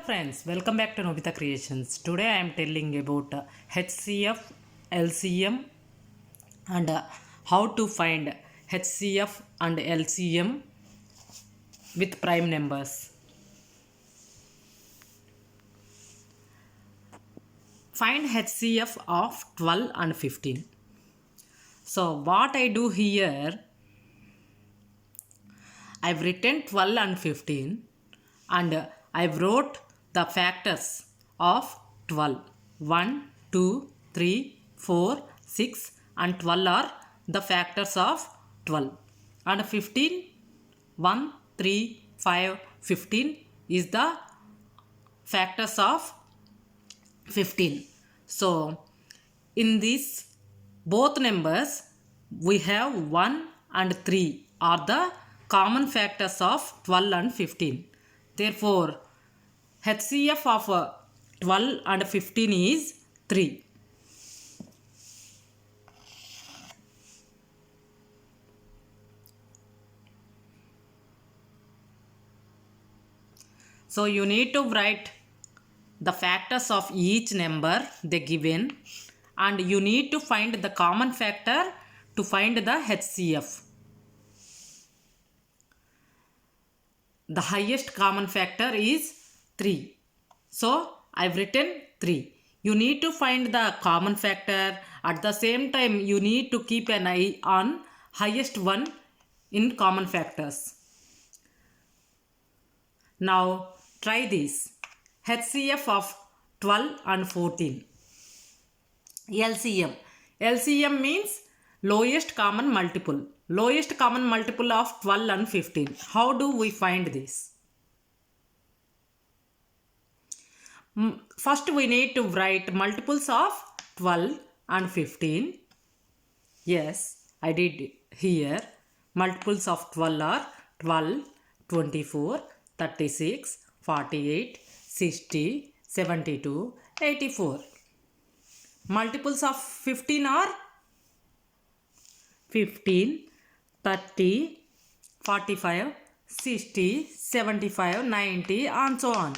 Friends, welcome back to Nobita Creations. Today I am telling about HCF, LCM and how to find HCF and LCM with prime numbers. Find HCF of 12 and 15. So what I do here, I've written 12 and 15 and I've wrote the factors of 12. 1, 2, 3, 4, 6 and 12 are the factors of 12. And 15, 1, 3, 5, 15 is the factors of 15. So in these both numbers we have 1 and 3 are the common factors of 12 and 15. Therefore HCF of 12 and 15 is 3. So you need to write the factors of each number they given and you need to find the common factor to find the HCF. The highest common factor is 3. So I've written 3. You need to find the common factor. At the same time you need to keep an eye on highest one in common factors. Now try this. HCF of 12 and 14. LCM. LCM means lowest common multiple. Lowest common multiple of 12 and 15. How do we find this? First we need to write multiples of 12 and 15. Yes, I did here. Multiples of 12 are 12, 24, 36, 48, 60, 72, 84. Multiples of 15 are 15, 30, 45, 60, 75, 90 and so on.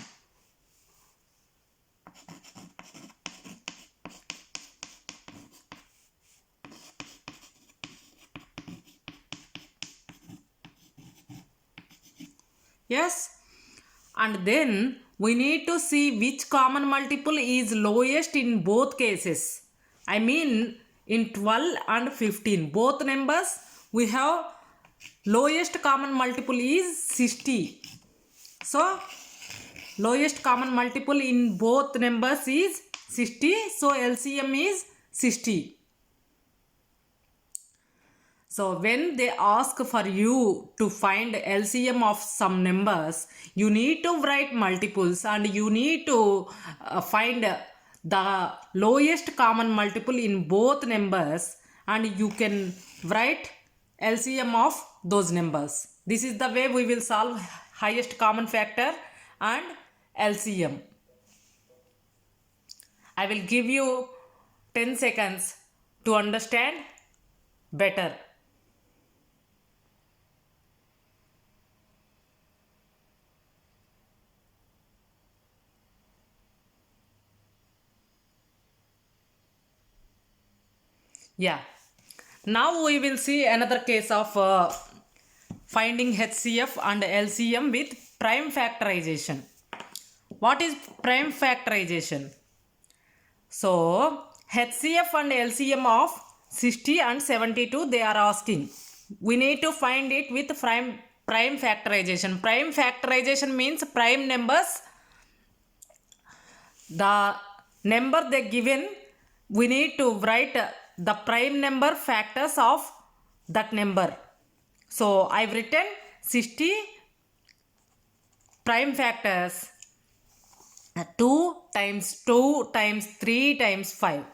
Yes, and then we need to see which common multiple is lowest in both cases. I mean in 12 and 15 both numbers we have lowest common multiple is 60. So lowest common multiple in both numbers is 60. So LCM is 60. So when they ask for you to find LCM of some numbers, you need to write multiples and you need to find the lowest common multiple in both numbers and you can write LCM of those numbers. This is the way we will solve highest common factor and LCM. I will give you 10 seconds to understand better. Yeah. Now we will see another case of finding HCF and LCM with prime factorization. What is prime factorization? So HCF and LCM of 60 and 72 they are asking. We need to find it with prime factorization. Prime factorization means prime numbers. The number they given we need to write the prime number factors of that number. So I've written 60 prime factors 2 times 2 times 3 times 5.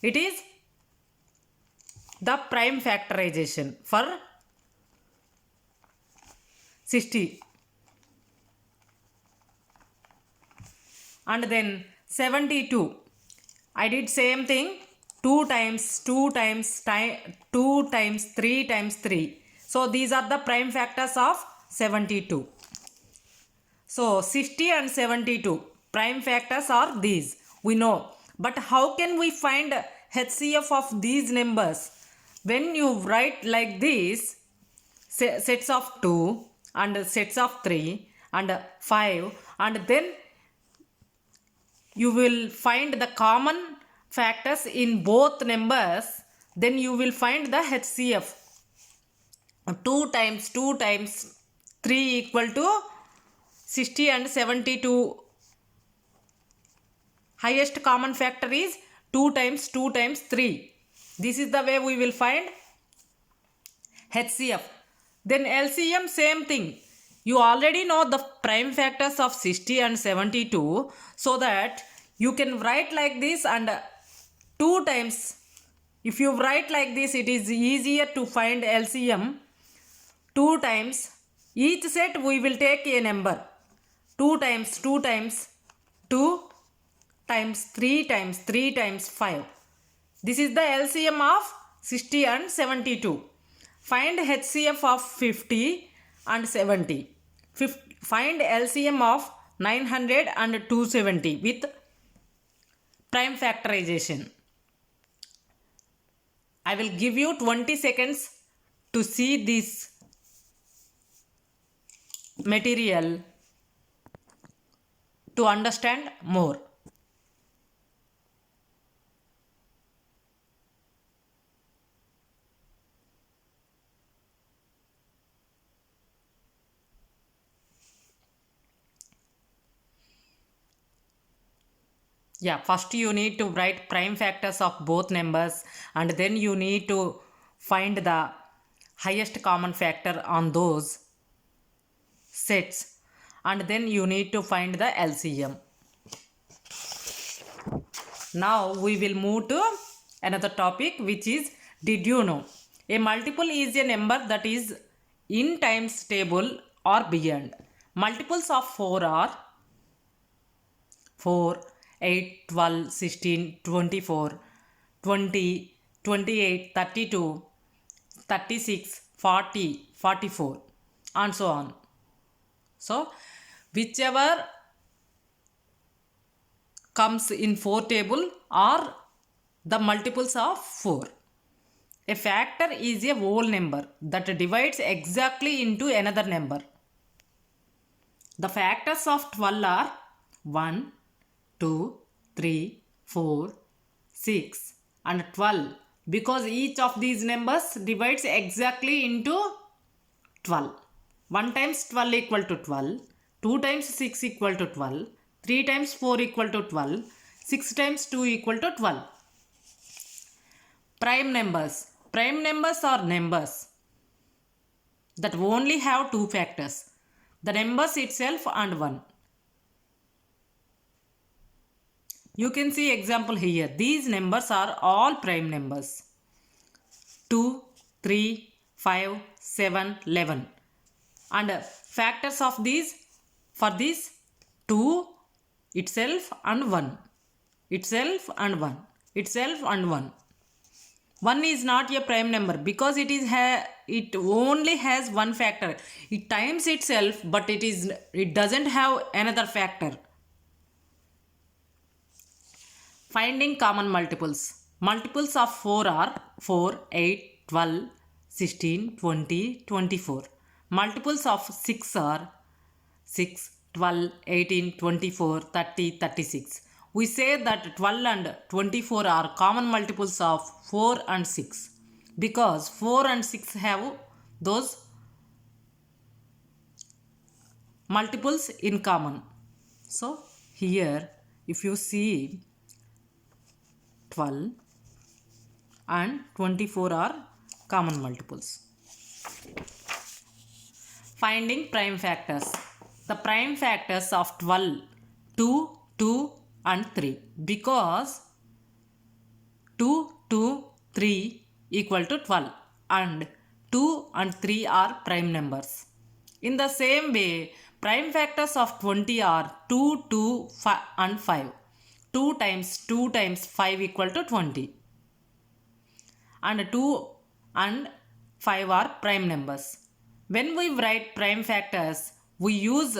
It is the prime factorization for 60. And then 72. I did same thing 2 times 2 times 2 times 3 times 3. So these are the prime factors of 72. So 60 and 72 prime factors are these, we know. But how can we find HCF of these numbers? When you write like this, sets of 2 and sets of 3 and 5, and then you will find the common factors in both numbers, then you will find the HCF. 2 times 2 times 3 equal to 60 and 72. Highest common factor is 2 times 2 times 3. This is the way we will find HCF. Then LCM, same thing. You already know the prime factors of 60 and 72, so that you can write like this, and 2 times, if you write like this, it is easier to find LCM. 2 times each set we will take a number. 2 times 2 times 2 times 3 times 3 times 5. This is the LCM of 60 and 72. Find HCF of 50 and 70. Find LCM of 900 and 270 with prime factorization. I will give you 20 seconds to see this material to understand more. Yeah, first you need to write prime factors of both numbers, and then you need to find the highest common factor on those sets, and then you need to find the LCM. Now we will move to another topic, which is, did you know a multiple is a number that is in times table or beyond. Multiples of 4 are 4, 8, 12, 16, 24, 20, 28, 32, 36, 40, 44, and so on. So whichever comes in 4 table are the multiples of 4. A factor is a whole number that divides exactly into another number. The factors of 12 are 1, 2, 3, 4, 6 and 12, because each of these numbers divides exactly into 12. 1 times 12 equal to 12, 2 times 6 equal to 12, 3 times 4 equal to 12, 6 times 2 equal to 12. Prime numbers. Prime numbers are numbers that only have 2 factors, the numbers itself and 1. You can see example here. These numbers are all prime numbers. 2, 3, 5, 7, 11. And factors of these, for this, 2 itself and 1. Itself and 1. Itself and 1. 1 is not a prime number because it only has one factor. It times itself, but it doesn't have another factor. Finding common multiples. Multiples of 4 are 4, 8, 12, 16, 20, 24. Multiples of 6 are 6, 12, 18, 24, 30, 36. We say that 12 and 24 are common multiples of 4 and 6 because 4 and 6 have those multiples in common. So here if you see 12 and 24 are common multiples. Finding prime factors. The prime factors of 12, 2, 2 and 3, because 2, 2, 3 equal to 12 and 2 and 3 are prime numbers. In the same way, prime factors of 20 are 2, 2 and 5. 2 times 2 times 5 equal to 20. And 2 and 5 are prime numbers. When we write prime factors, we use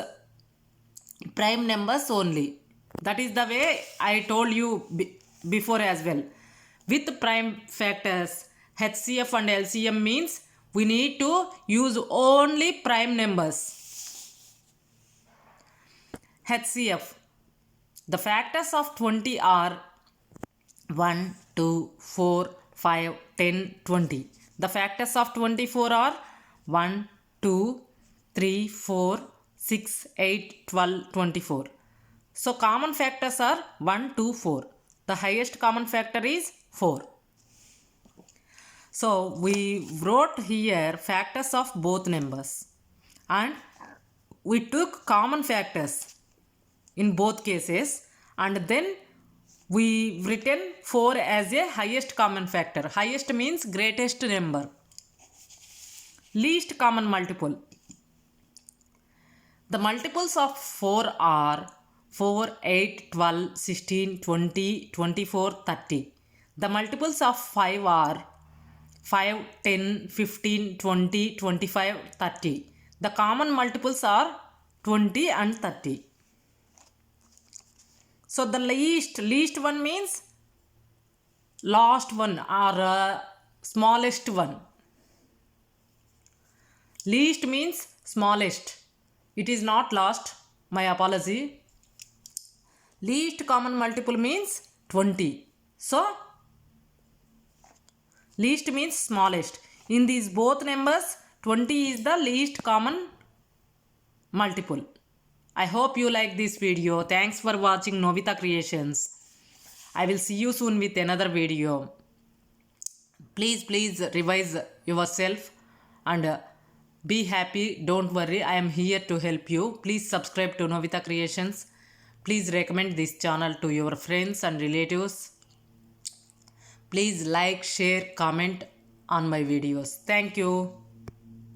prime numbers only. That is the way I told you before as well. With prime factors, HCF and LCM means we need to use only prime numbers. HCF. The factors of 20 are 1, 2, 4, 5, 10, 20. The factors of 24 are 1, 2, 3, 4, 6, 8, 12, 24. So common factors are 1, 2, 4. The highest common factor is 4. So we wrote here factors of both numbers and we took common factors in both cases and then we written 4 as a highest common factor. Highest means greatest number. Least common multiple. The multiples of 4 are 4, 8, 12, 16, 20, 24, 30. The multiples of 5 are 5, 10, 15, 20, 25, 30. The common multiples are 20 and 30. So the least one means last one or smallest one. Least means smallest. It is not last. My apology. Least common multiple means 20. So least means smallest. In these both numbers, 20 is the least common multiple. I hope you like this video. Thanks for watching Novita Creations. I will see you soon with another video. Please revise yourself and be happy. Don't worry. I am here to help you. Please subscribe to Novita Creations. Please recommend this channel to your friends and relatives. Please like, share, comment on my videos. Thank you.